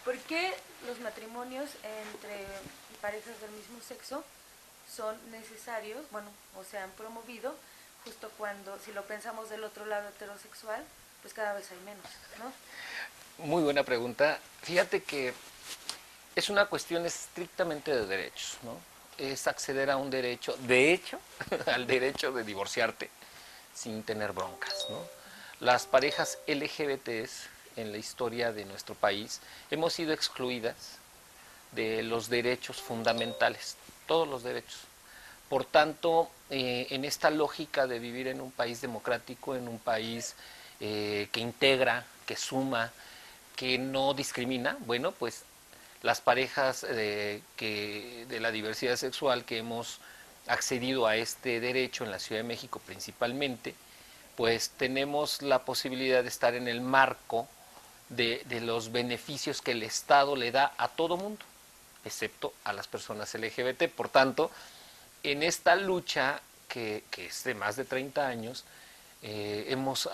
¿Por qué los matrimonios entre parejas del mismo sexo son necesarios, bueno, o se han promovido, justo cuando, si lo pensamos del otro lado heterosexual, pues cada vez hay menos, ¿no? Muy buena pregunta. Fíjate que es una cuestión estrictamente de derechos, ¿no? Es acceder a un derecho, de hecho, al derecho de divorciarte sin tener broncas, ¿no? Las parejas LGBTs en la historia de nuestro país hemos sido excluidas de los derechos fundamentales, todos los derechos. Por tanto, en esta lógica de vivir en un país democrático, en un país que integra, que suma, que no discrimina, bueno, pues las parejas de la diversidad sexual que hemos accedido a este derecho en la Ciudad de México principalmente, pues tenemos la posibilidad de estar en el marco de los beneficios que el Estado le da a todo mundo, excepto a las personas LGBT. Por tanto, en esta lucha que es de más de 30 años, hemos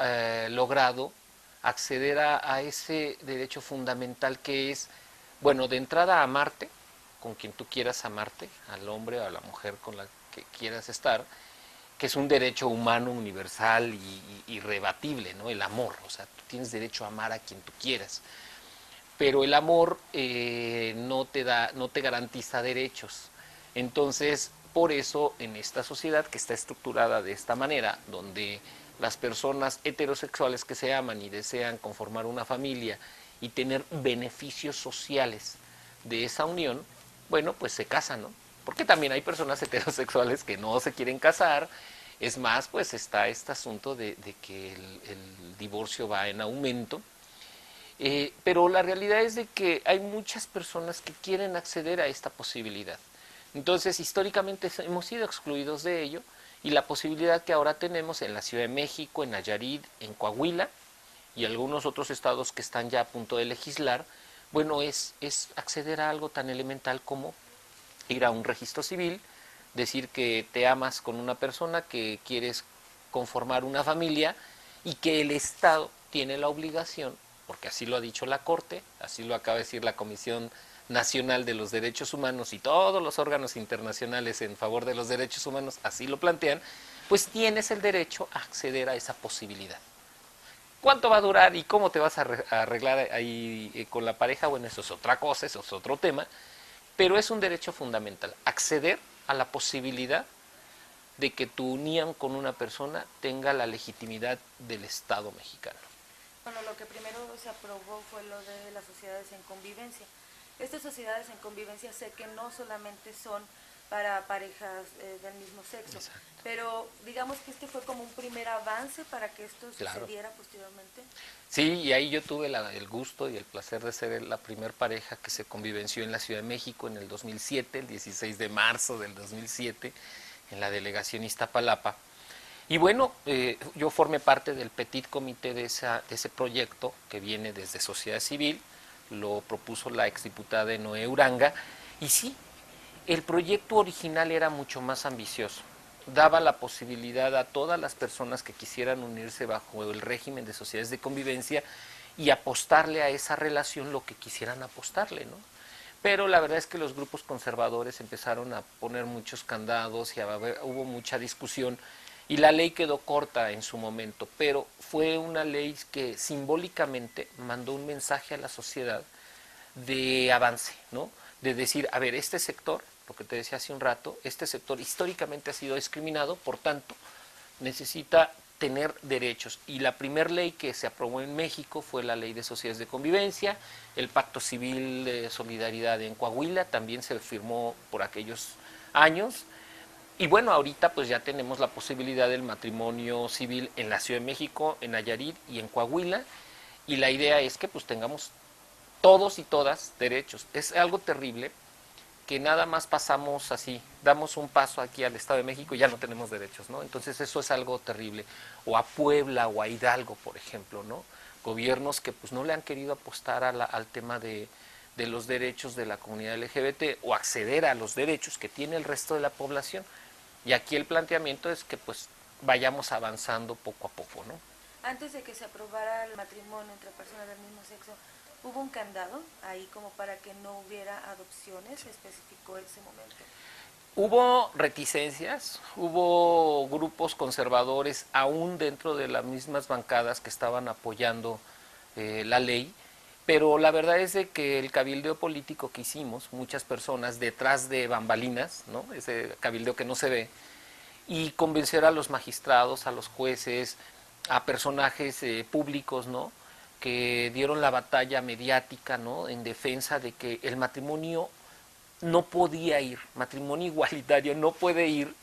logrado acceder a ese derecho fundamental que es, bueno, de entrada amarte, con quien tú quieras amarte, al hombre o a la mujer con la que quieras estar, que es un derecho humano universal y irrebatible, ¿no? El amor, o sea, tú tienes derecho a amar a quien tú quieras, pero el amor no te garantiza derechos. Entonces, por eso en esta sociedad que está estructurada de esta manera, donde las personas heterosexuales que se aman y desean conformar una familia y tener beneficios sociales de esa unión, bueno, pues se casan, ¿no? Porque también hay personas heterosexuales que no se quieren casar. Es más, pues está este asunto de que el divorcio va en aumento, pero la realidad es de que hay muchas personas que quieren acceder a esta posibilidad. Entonces, históricamente hemos sido excluidos de ello y la posibilidad que ahora tenemos en la Ciudad de México, en Nayarit, en Coahuila y algunos otros estados que están ya a punto de legislar, bueno, es acceder a algo tan elemental como ir a un registro civil, decir que te amas con una persona, que quieres conformar una familia y que el Estado tiene la obligación, porque así lo ha dicho la Corte, así lo acaba de decir la Comisión Nacional de los Derechos Humanos y todos los órganos internacionales en favor de los derechos humanos así lo plantean, pues tienes el derecho a acceder a esa posibilidad. ¿Cuánto va a durar y cómo te vas a arreglar ahí con la pareja? Bueno, eso es otra cosa, eso es otro tema, pero es un derecho fundamental, acceder a la posibilidad de que tu unión con una persona tenga la legitimidad del Estado mexicano. Bueno, lo que primero se aprobó fue lo de las sociedades en convivencia. Estas sociedades en convivencia sé que no solamente son para parejas del mismo sexo, Exacto. pero digamos que este fue como un primer avance para que esto Claro. sucediera posteriormente. Sí, y ahí yo tuve el gusto y el placer de ser la primer pareja que se convivenció en la Ciudad de México en el 2007, el 16 de marzo del 2007, en la delegación Iztapalapa. Y bueno, yo formé parte del petit comité de ese proyecto que viene desde sociedad civil, lo propuso la exdiputada Noé Uranga, y sí, el proyecto original era mucho más ambicioso. Daba la posibilidad a todas las personas que quisieran unirse bajo el régimen de sociedades de convivencia y apostarle a esa relación lo que quisieran apostarle, ¿no? Pero la verdad es que los grupos conservadores empezaron a poner muchos candados y hubo mucha discusión y la ley quedó corta en su momento, pero fue una ley que simbólicamente mandó un mensaje a la sociedad de avance, ¿no? De decir, a ver, este sector, lo que te decía hace un rato, este sector históricamente ha sido discriminado, por tanto, necesita tener derechos. Y la primera ley que se aprobó en México fue la ley de sociedades de convivencia, el Pacto Civil de Solidaridad en Coahuila también se firmó por aquellos años. Y bueno, ahorita pues ya tenemos la posibilidad del matrimonio civil en la Ciudad de México, en Nayarit y en Coahuila. Y la idea es que pues tengamos todos y todas derechos. Es algo terrible que nada más pasamos así, damos un paso aquí al Estado de México y ya no tenemos derechos, ¿no? Entonces eso es algo terrible. O a Puebla o a Hidalgo, por ejemplo, ¿no? Gobiernos que pues no le han querido apostar al tema de los derechos de la comunidad LGBT o acceder a los derechos que tiene el resto de la población. Y aquí el planteamiento es que pues vayamos avanzando poco a poco, ¿no? Antes de que se aprobara el matrimonio entre personas del mismo sexo, ¿Hubo un candado ahí como para que no hubiera adopciones? ¿Se especificó ese momento? Hubo reticencias, hubo grupos conservadores aún dentro de las mismas bancadas que estaban apoyando la ley, pero la verdad es de que el cabildeo político que hicimos, muchas personas detrás de bambalinas, ¿no? Ese cabildeo que no se ve, y convencer a los magistrados, a los jueces, a personajes públicos, ¿no? Que dieron la batalla mediática, ¿no? En defensa de que el matrimonio no podía ir, matrimonio igualitario no puede ir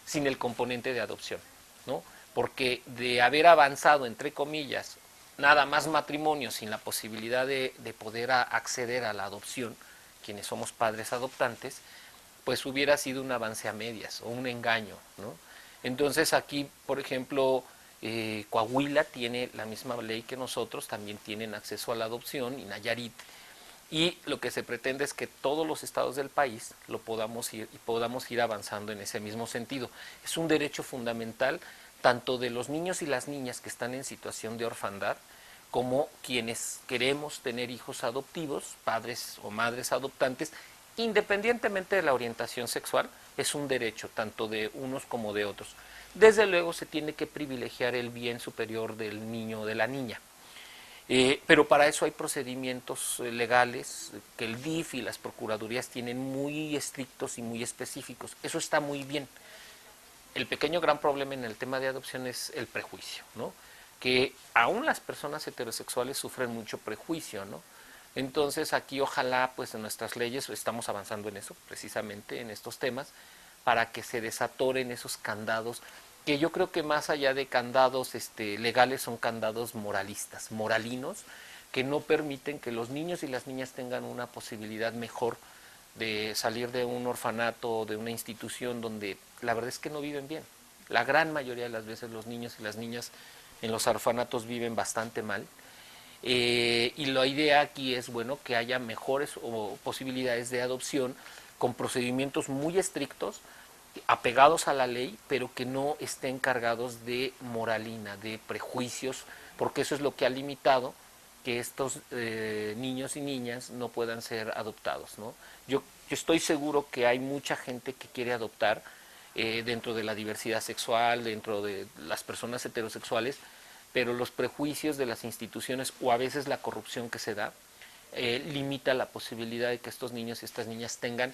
sin el componente de adopción, ¿no? Porque de haber avanzado, entre comillas, nada más matrimonio sin la posibilidad de poder acceder a la adopción, quienes somos padres adoptantes, pues hubiera sido un avance a medias o un engaño, ¿no? Entonces aquí, por ejemplo, Coahuila tiene la misma ley que nosotros, también tienen acceso a la adopción, y Nayarit, y lo que se pretende es que todos los estados del país lo podamos ir avanzando en ese mismo sentido. Es un derecho fundamental tanto de los niños y las niñas que están en situación de orfandad, como quienes queremos tener hijos adoptivos, padres o madres adoptantes, independientemente de la orientación sexual, es un derecho tanto de unos como de otros. Desde luego se tiene que privilegiar el bien superior del niño o de la niña. Pero para eso hay procedimientos legales que el DIF y las procuradurías tienen muy estrictos y muy específicos. Eso está muy bien. El pequeño gran problema en el tema de adopción es el prejuicio, ¿no? Que aún las personas heterosexuales sufren mucho prejuicio, ¿no? Entonces aquí ojalá pues en nuestras leyes estamos avanzando en eso, precisamente en estos temas, para que se desatoren esos candados, que yo creo que más allá de candados legales son candados moralistas, moralinos, que no permiten que los niños y las niñas tengan una posibilidad mejor de salir de un orfanato o de una institución donde la verdad es que no viven bien. La gran mayoría de las veces los niños y las niñas en los orfanatos viven bastante mal. Y la idea aquí es, bueno, que haya mejores posibilidades de adopción con procedimientos muy estrictos, apegados a la ley, pero que no estén cargados de moralina, de prejuicios, porque eso es lo que ha limitado que estos niños y niñas no puedan ser adoptados, ¿no? Yo estoy seguro que hay mucha gente que quiere adoptar dentro de la diversidad sexual, dentro de las personas heterosexuales, pero los prejuicios de las instituciones o a veces la corrupción que se da limita la posibilidad de que estos niños y estas niñas tengan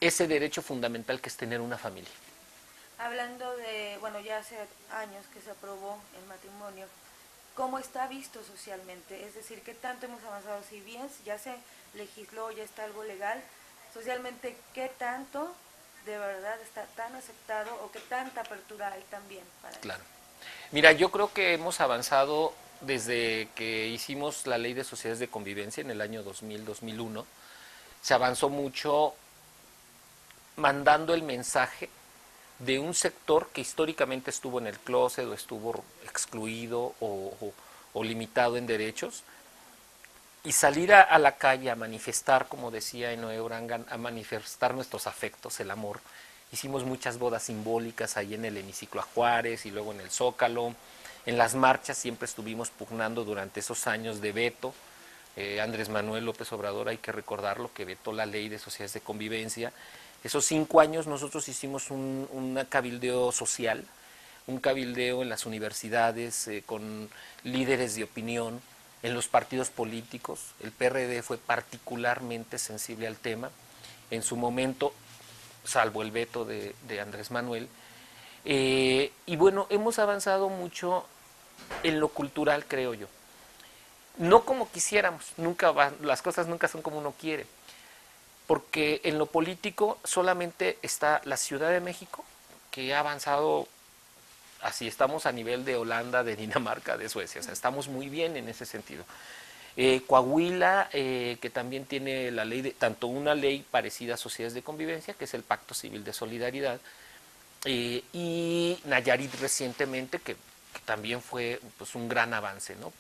ese derecho fundamental que es tener una familia. Hablando de, bueno, ya hace años que se aprobó el matrimonio, ¿cómo está visto socialmente? Es decir, ¿qué tanto hemos avanzado? Si bien ya se legisló, ya está algo legal, socialmente, ¿qué tanto de verdad está tan aceptado o qué tanta apertura hay también para Claro. eso? Mira, yo creo que hemos avanzado desde que hicimos la ley de sociedades de convivencia en el año 2000-2001. Se avanzó mucho mandando el mensaje de un sector que históricamente estuvo en el closet o estuvo excluido o limitado en derechos, y salir a la calle a manifestar, como decía Enoe Uranga, a manifestar nuestros afectos, el amor. Hicimos muchas bodas simbólicas ahí en el hemiciclo a Juárez y luego en el Zócalo. En las marchas siempre estuvimos pugnando durante esos años de veto. Andrés Manuel López Obrador, hay que recordarlo, que vetó la ley de sociedades de convivencia. Esos 5 años nosotros hicimos un cabildeo social, un cabildeo en las universidades, con líderes de opinión, en los partidos políticos. El PRD fue particularmente sensible al tema. En su momento, salvo el veto de Andrés Manuel. Y bueno, hemos avanzado mucho en lo cultural, creo yo. No como quisiéramos, las cosas nunca son como uno quiere, porque en lo político solamente está la Ciudad de México, que ha avanzado, así estamos a nivel de Holanda, de Dinamarca, de Suecia, o sea, estamos muy bien en ese sentido. Coahuila, que también tiene la ley tanto una ley parecida a sociedades de convivencia, que es el Pacto Civil de Solidaridad, y Nayarit recientemente, que también fue pues un gran avance, ¿no?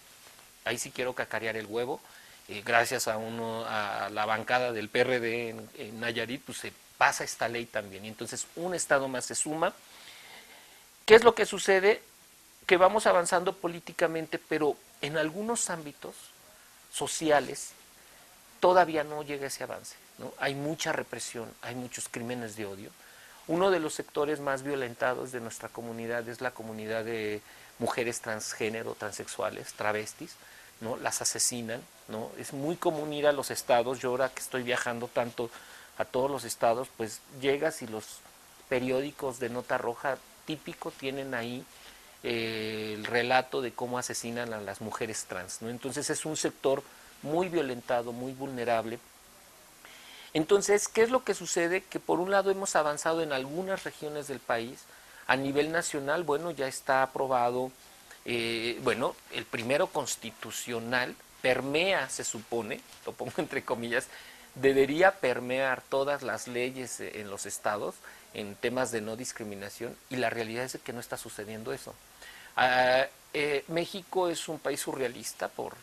Ahí sí quiero cacarear el huevo. Gracias a la bancada del PRD en Nayarit, pues se pasa esta ley también. Y entonces un estado más se suma. ¿Qué es lo que sucede? Que vamos avanzando políticamente, pero en algunos ámbitos sociales, todavía no llega ese avance, ¿no? Hay mucha represión, hay muchos crímenes de odio. Uno de los sectores más violentados de nuestra comunidad es la comunidad de mujeres transgénero, transexuales, travestis, ¿no? Las asesinan, ¿no? Es muy común ir a los estados. Yo ahora que estoy viajando tanto a todos los estados, pues llegas y los periódicos de nota roja típico tienen ahí el relato de cómo asesinan a las mujeres trans, ¿no? Entonces es un sector muy violentado, muy vulnerable. Entonces, ¿qué es lo que sucede? Que por un lado hemos avanzado en algunas regiones del país. A nivel nacional, bueno, ya está aprobado, bueno, el primero constitucional permea, se supone, lo pongo entre comillas, debería permear todas las leyes en los estados en temas de no discriminación, y la realidad es que no está sucediendo eso. México es un país surrealista, por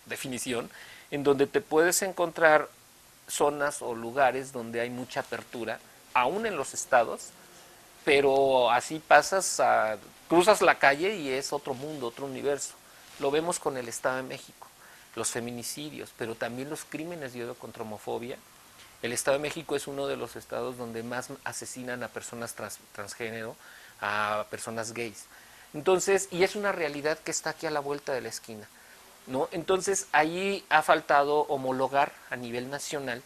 definición, en donde te puedes encontrar zonas o lugares donde hay mucha apertura, aún en los estados, pero así cruzas la calle y es otro mundo, otro universo. Lo vemos con el Estado de México, los feminicidios, pero también los crímenes de odio contra homofobia. El Estado de México es uno de los estados donde más asesinan a personas transgénero, a personas gays. Entonces, y es una realidad que está aquí a la vuelta de la esquina, ¿no? Entonces, ahí ha faltado homologar a nivel nacional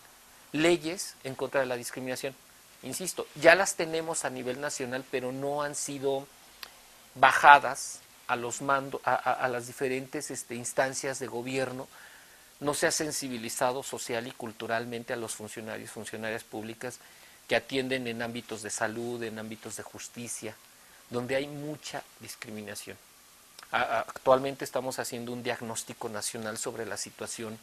leyes en contra de la discriminación. Insisto, ya las tenemos a nivel nacional, pero no han sido bajadas a los mandos, a las diferentes instancias de gobierno. No se ha sensibilizado social y culturalmente a los funcionarios, funcionarias públicas que atienden en ámbitos de salud, en ámbitos de justicia, donde hay mucha discriminación. Actualmente estamos haciendo un diagnóstico nacional sobre la situación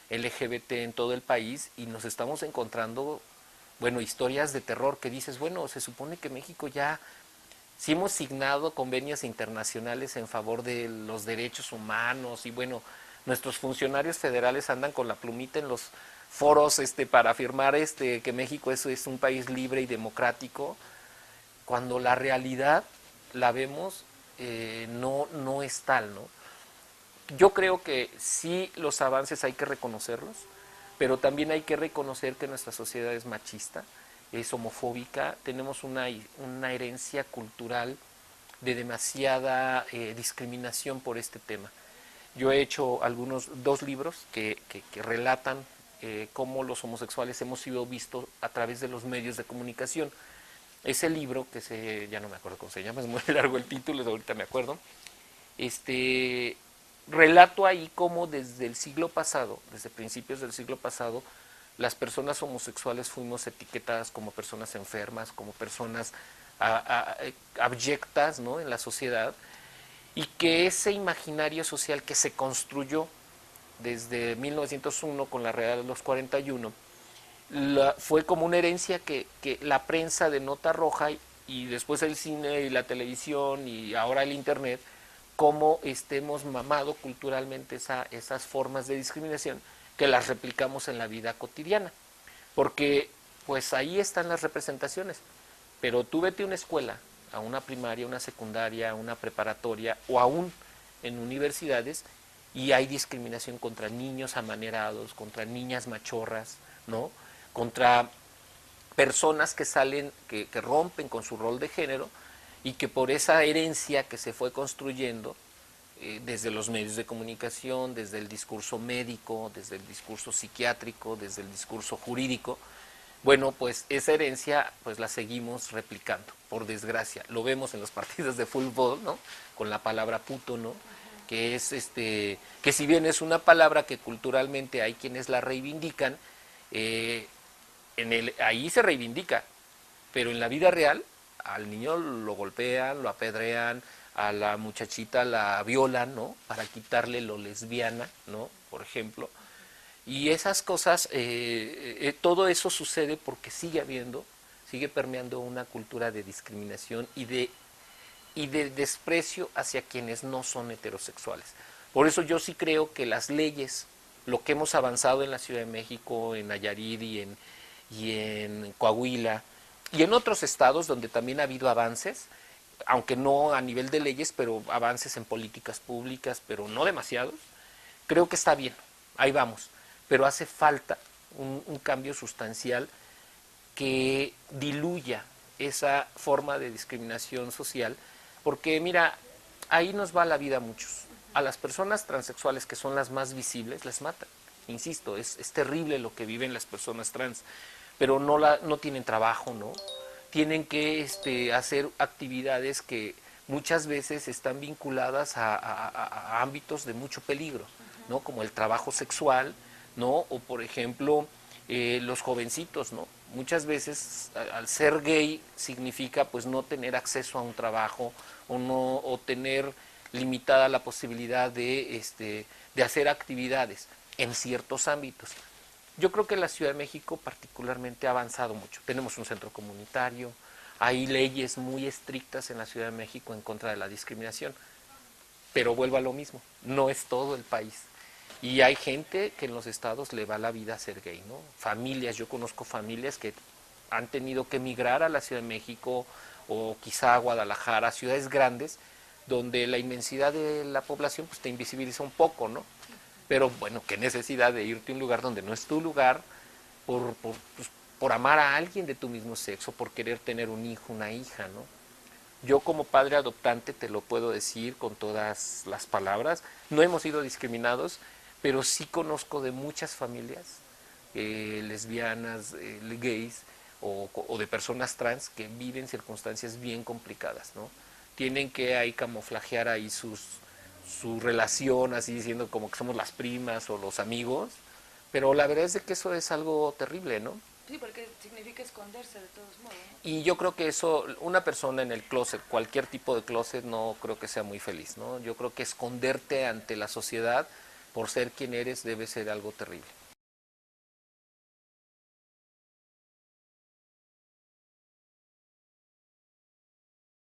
LGBT en todo el país y nos estamos encontrando, bueno, historias de terror que dices, bueno, se supone que México ya, sí hemos signado convenios internacionales en favor de los derechos humanos y bueno, nuestros funcionarios federales andan con la plumita en los foros para afirmar que México es un país libre y democrático, cuando la realidad la vemos no es tal, ¿no? Yo creo que sí los avances hay que reconocerlos, pero también hay que reconocer que nuestra sociedad es machista, es homofóbica, tenemos una herencia cultural de demasiada discriminación por este tema. Yo he hecho dos libros que relatan cómo los homosexuales hemos sido vistos a través de los medios de comunicación. Ese libro, ya no me acuerdo cómo se llama, es muy largo el título, ahorita me acuerdo, relato ahí cómo desde el siglo pasado, desde principios del siglo pasado, las personas homosexuales fuimos etiquetadas como personas enfermas, como personas abyectas, ¿no?, en la sociedad, y que ese imaginario social que se construyó desde 1901 con la Regla de los 41 fue como una herencia que la prensa de nota roja y después el cine y la televisión y ahora el internet, cómo hemos mamado culturalmente esas formas de discriminación que las replicamos en la vida cotidiana, porque pues ahí están las representaciones, pero tú vete a una escuela, a una primaria, una secundaria, una preparatoria o aún en universidades y hay discriminación contra niños amanerados, contra niñas machorras, ¿no?, contra personas que salen, que rompen con su rol de género y que por esa herencia que se fue construyendo desde los medios de comunicación, desde el discurso médico, desde el discurso psiquiátrico, desde el discurso jurídico, bueno, pues esa herencia pues la seguimos replicando, por desgracia. Lo vemos en los partidos de fútbol, ¿no?, con la palabra puto, ¿no?, que es que si bien es una palabra que culturalmente hay quienes la reivindican, ahí se reivindica, pero en la vida real al niño lo golpean, lo apedrean, a la muchachita la violan, ¿no?, para quitarle lo lesbiana, ¿no?, por ejemplo. Y esas cosas, todo eso sucede porque sigue permeando una cultura de discriminación y de desprecio hacia quienes no son heterosexuales. Por eso yo sí creo que las leyes, lo que hemos avanzado en la Ciudad de México, en Nayarit y en Coahuila, y en otros estados donde también ha habido avances, aunque no a nivel de leyes, pero avances en políticas públicas, pero no demasiados, Creo que está bien, ahí vamos, pero hace falta un cambio sustancial que diluya esa forma de discriminación social, porque mira, ahí nos va la vida a muchos. A las personas transexuales, que son las más visibles, las matan. Insisto, es terrible lo que viven las personas trans, pero no tienen trabajo, ¿no? Tienen que hacer actividades que muchas veces están vinculadas a ámbitos de mucho peligro, ¿no? Como el trabajo sexual, ¿no? O por ejemplo, los jovencitos, ¿no? Muchas veces al ser gay significa pues no tener acceso a un trabajo o tener limitada la posibilidad de hacer actividades en ciertos ámbitos. Yo creo que la Ciudad de México particularmente ha avanzado mucho. Tenemos un centro comunitario, hay leyes muy estrictas en la Ciudad de México en contra de la discriminación, pero vuelvo a lo mismo, no es todo el país. Y hay gente que en los estados le va la vida a ser gay, ¿no? Familias, yo conozco familias que han tenido que emigrar a la Ciudad de México o quizá a Guadalajara, ciudades grandes, donde la inmensidad de la población pues te invisibiliza un poco, ¿no? Pero bueno, qué necesidad de irte a un lugar donde no es tu lugar por amar a alguien de tu mismo sexo, por querer tener un hijo, una hija, ¿no? Yo como padre adoptante te lo puedo decir con todas las palabras, no hemos sido discriminados, pero sí conozco de muchas familias lesbianas, gays o de personas trans que viven circunstancias bien complicadas, ¿no? Tienen que ahí camuflajear ahí su relación, así diciendo como que somos las primas o los amigos, pero la verdad es de que eso es algo terrible, ¿no? Sí, porque significa esconderse de todos modos, ¿no? Y yo creo que eso, una persona en el closet, cualquier tipo de closet, no creo que sea muy feliz, ¿no? Yo creo que esconderte ante la sociedad por ser quien eres debe ser algo terrible.